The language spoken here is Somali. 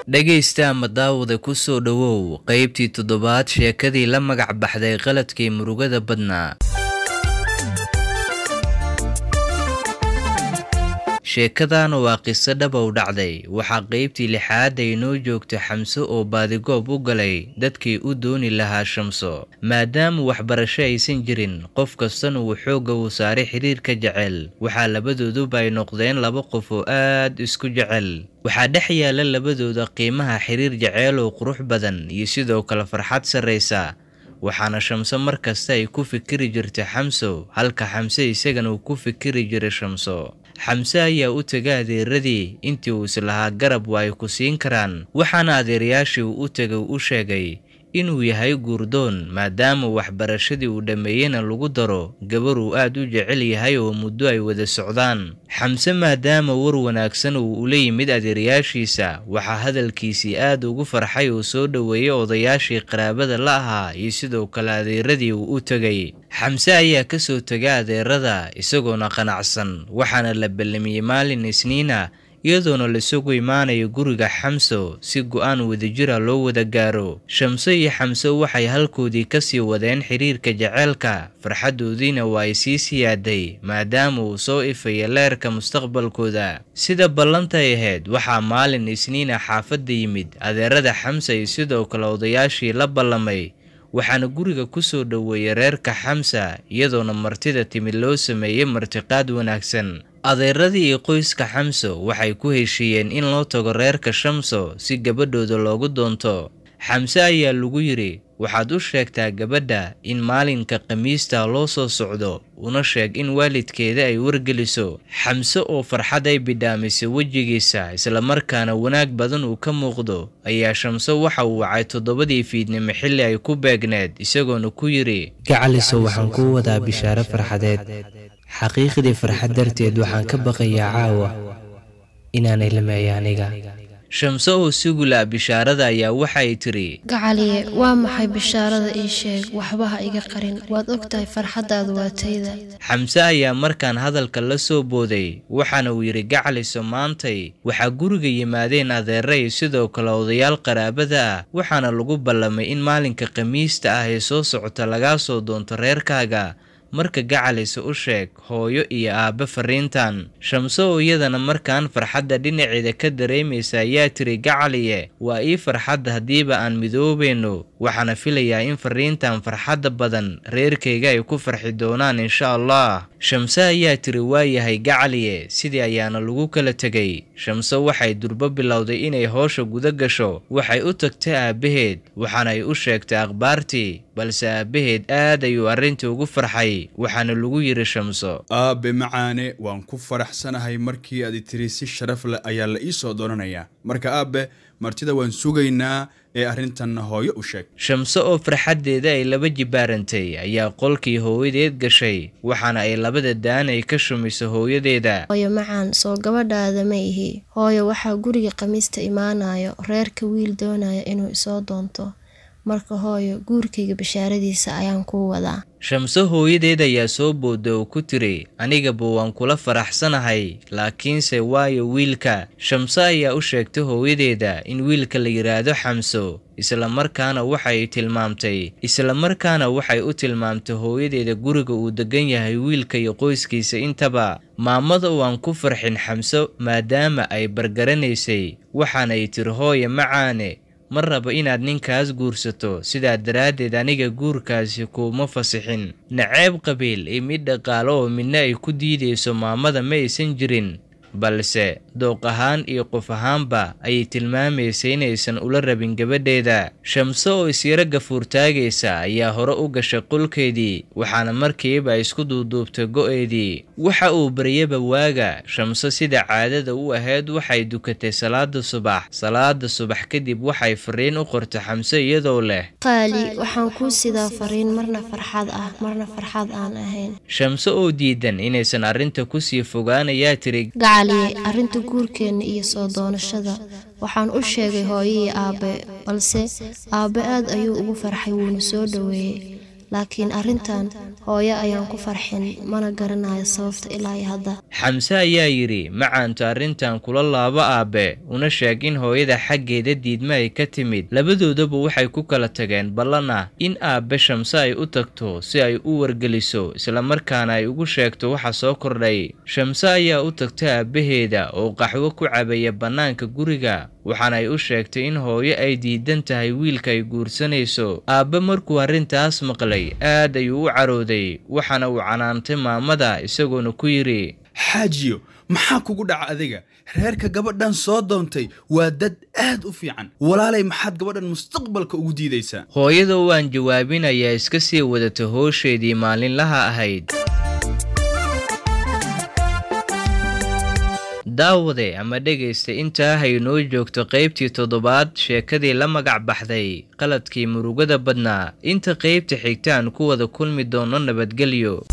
dhageysta ama daawada ku soo dhawow qaybtii 7 sheekadii la magac baxday qaladkii murugada badnaa. sheekadan waa qiso dhab u dhacday waxa qaybtii 6 ay noo joogto Xamso oo baadigoob u galay dadkii u dooni lahaa Shamso maadaama waxbarasho aysan jirin qof kastana uu xoog u saaray xiriirka jacayl waxa labadooduba ay noqdeen laba qof oo aad isku jacayl waxa dhex yaala labadooda qiimaha xiriir jacayl oo qurux badan iyo sidoo kale farxad sareysa waxaana Shamso markasta ay ku fikiri jirtay Xamso halka Xamso isagana uu ku fikiri jiray Shamso. Xamso ayaa u tagay adeeradii intii uu islahaa garab way ku siin karaan waxaana adeerayaashii u tagay u sheegay inuu yahay guurdoon maadaama waxbarashadii uu dhameeyayna lagu daro gabar uu aad u jecel yahay oo muddo ay wada socdaan. Xamso maadaama war wanaagsan uu u leeyimid adeerayaashiisa waxa hadalkiisii aad ugu farxay oo soo dhaweeyay odayaashii qaraabada la ahaa iyo sidoo kale adeeradii uu u tagay. Xamso ayaa ka soo tagay adeerada isagoona qanacsan waxaana la ballamiyay maalin Isniina iyadoona la soo imaanayo guriga Xamso si go'aan wadajir ah loo wada gaaro. Shamso iyo Xamso waxay halkoodii ka sii wadeen xiriirka jaceylka farxadoodiina waa sii siyaaday maadaama uu soo ifay leerka mustaqbalkooda. sida ballanta ahayd waxa maalin Isniina xaafadda yimid adeerada Xamso iyo sidoo kale odayaashii la ballamay waxaana guriga ku soo dhaweeyay reerka Xamso iyadoona martida timid loo sameeyay martiqaad wanaagsan. adeeradii iyo qoyska Xamso waxay ku heshiiyeen in loo tago reerka Shamso si gabadhooda loogu doonto. Xamso ayaa lagu yiri waxaad u sheegtaa gabadha in maalinka Khamiista loo soo socdo una sheeg in waalidkeeda ay wargeliso. Xamso oo farxad ay bidhaamisay wajigiisa isla markaana wanaag badan uu ka muuqdo ayaa Shamso waxa uu wacay 7 fiidnimo xilli ay ku beegneed isagoona ku yiri gacaliso waxaan ku wadaa bishaaro farxadeed xaqiiqdii farxad darteed waxaan ka baqayaa caawa inaanay lameeyo aniga. Shamso oo sugula bishaarada ayaa waxay tiri gacaliye waa maxay bishaarada ii sheeg waxba ha iga qarin waad ogtahay farxadaadu waa tayda. Xamso ayaa markaan hadalka la soo booday waxaana uu yiri gacaliso maantay waxa guriga yimaadeen adeeray sidoo kale odayaal qaraabada ah waxaana lagu ballamay in maalinka Khamiista ah ee soo socota laga soo doonto reerkaaga marka gacaliso u sheeg hooyo iyo aabba fariintan. Shamso oo iyadana markaan farxadda dhinaceeda ka dareemaysa ayaa tiri gacaliye waa ii farxad hadiiba aan midoobayno waxaana filayaa in fariintan farxadda badan reerkayga ay ku farxi doonaan insha Allah. Shamso ayaa tiri waayahay gacaliye sidii ayaana lagu kala tagay. Shamso waxay durba bilowday inay howsha guda gasho waxay u tagtay aabaheed waxaana ay u sheegtay akhbaartii balse aabaheed aad ayuu arrintii ugu farxay waxaana lagu yiri Shamso aabe macaane waan ku faraxsanahay markii aad tiri si sharaf leh ayaa la ii soo doonanaya marka aabe martida waan sugaynaa ee arrintan hooyo u sheeg. Shamso oo farxadeeda ay laba jibaarantay ayaa qolkii hooyadeed gashay waxaana ay labada daan ay ka shumisay hooyadeeda. hooyo macaan soo gabadhaada ma ihi hooyo waxa guriga Khamiista imaanayo reerka wiil doonaya inuu isoo doonto marka hooyo guurkayga bishaaradiisa ayaan ku wadaa. Shamso hooyadeed ayaa soo booday oo ku tiri anigaba waan kula faraxsanahay laakiinse waayo wiilka. Shamso ayaa u sheegtay hooyadeeda in wiilka la yiraahdo Xamso isla markaana waxay u tilmaamtay hooyadeeda guriga uu degan yahay wiilka iyo qoyskiisa intaba. maamada waan ku farxin Xamso maadaama ay bargaranaysay waxaana ay tiri hooyo macaane ma rabo inaad ninkaas guursato sidaa daraadeed aniga guurkaasi kuma fasixin. naceeb qabiil iyo mid dhaqaale oo midna ay ku diideyso maamada ma aysan jirin balse dooq ahaan iyo qof ahaanba ay tilmaameysay inaysan ula rabin gabadheeda. Shamso oo isira gafuur taagaysa ayaa hore u gashay qolkeedii waxaana markiiba isku duuduubtay go'eedii. waxa uu baryaba waaga Shamso sida caadada u ahayd waxay dukatay salaada subax kadib waxay fariin u qortay Xamso iyadoo leh qaali waxaan ku sidaa fariin marna farxad ah marna farxad aan ahayn. Shamso oo diidan inaysan arrinta ku sii fogaanayaa tiri arrinta guurkeena iyo soo doonashada waxaan u sheegay hooyo iyo aabe balse aabe aad ayuu ugu farxay wuuna soo dhaweeyay laakiin arrintan hooyo ayaan ku farxin mana garanayo sababta ilaa hadda. Xamse ayaa yiri macaanto arrintan kula laabo aabe una sheeg in hooyada xaggeeda diidma ay ka timid. Labadoodaba waxay ku kala tageen ballana in aabe Shamse ay u tagto si ay u wargeliso isla markaana ay ugu sheegto waxa soo kordhay. Shamse ayaa u tagtay aabaheeda oo qaxwo ku cabaya banaanka guriga waxaana ay u sheegtay in hooyo ay diidan tahay wiilka ay guursanayso. Aabe markuu arrintaas maqlay aad ayuu u carooday waxaana uu canaantay maamada isagoona ku yiri xaajiyo maxaa kugu dhaca adiga reerka gabadhan soo doontay waa dad aad u fiican walaalay maxaad gabadhan mustaqbalka ugu diidaysaa. Hooyada waan jawaabinayaa iska sii wadata hoosheedii maalinlaha ahayd. daawade ama dhegaysta intaa haynoo joogto qaybtii 7 sheekadii la magac baxday qaladkii murugada badnaa. Inta qaybta xigtaan ku wada kulmi doono nabadgelyo.